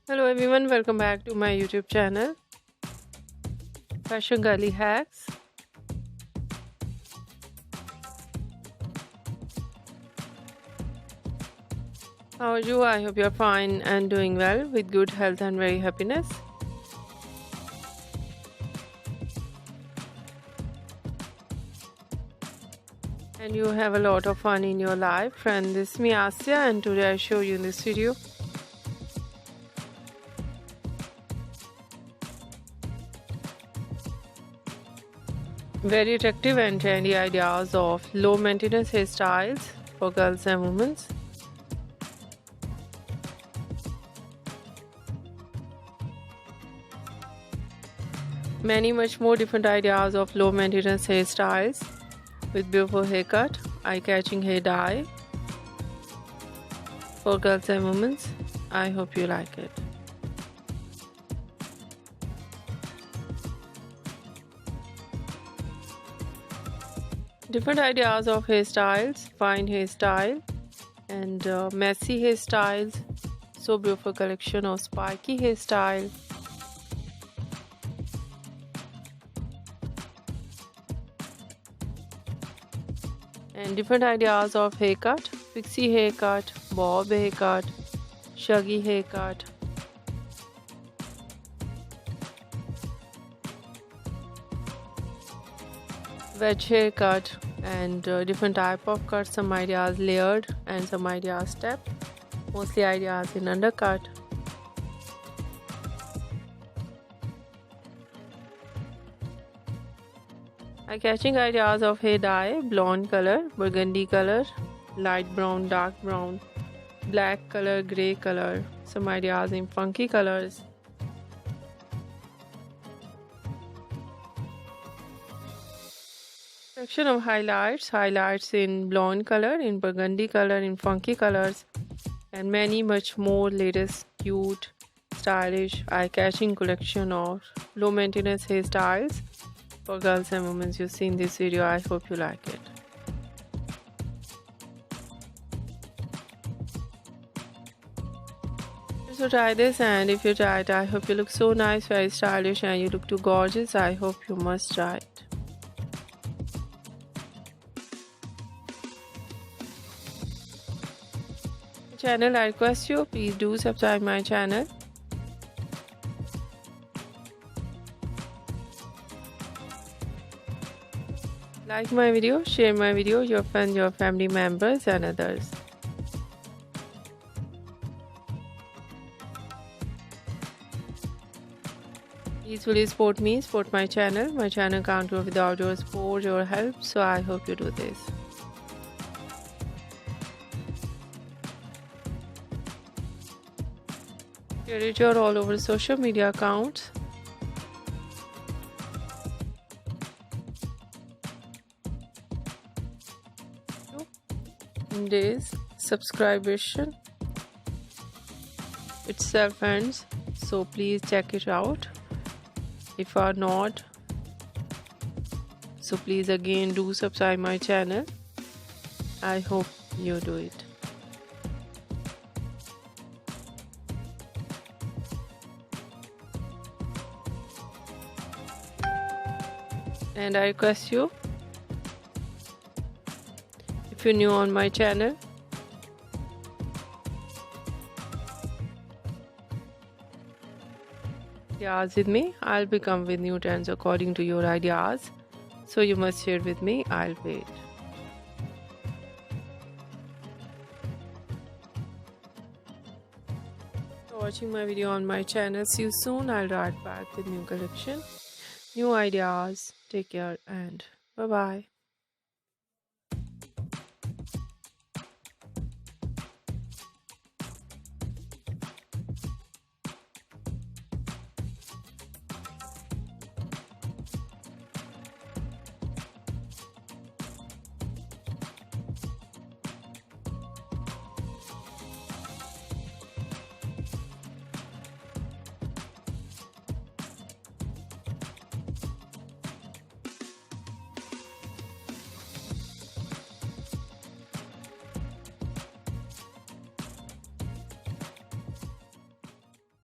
Hello everyone, welcome back to my YouTube channel Fashion Girly Hacks. How are you? I hope you're fine and doing well with good health and very happiness. And you have a lot of fun in your life. Friend, this is me Asya and today I show you in this video very attractive and trendy ideas of low maintenance hairstyles for girls and women. Many much more different ideas of low maintenance hairstyles with beautiful haircut, eye-catching hair dye for girls and women. I hope you like it. Different ideas of hairstyles, fine hairstyle and messy hairstyles. So beautiful collection of spiky hairstyle. And different ideas of haircut, pixie haircut, bob haircut, shaggy haircut. Wedge haircut and different type of cuts, some ideas layered and some ideas step, mostly ideas in undercut. Eye-catching ideas of hair dye, blonde color, burgundy color, light brown, dark brown, black color, grey color, some ideas in funky colors. Section of highlights in blonde color, in burgundy color, in funky colors, and many much more latest, cute, stylish, eye-catching collection of low maintenance hairstyles for girls and women you see in this video. I hope you like it. So try this, and if you try it, I hope you look so nice, very stylish, and you look too gorgeous. I hope you must try it. Channel, I request you, please do subscribe my channel. Like my video, share my video, your friends, your family members and others. Please support me, support my channel. My channel can't grow without your support, your help, so I hope you do this. Share it all over social media accounts. Days subscription itself ends, so please check it out if you are not, so please again do subscribe my channel. I hope you do it. And I request you, if you're new on my channel, ideas with me, I'll become with new trends according to your ideas, so you must share with me. I'll wait. For watching my video on my channel. See you soon. I'll write back with new collection, new ideas. Take care and bye bye.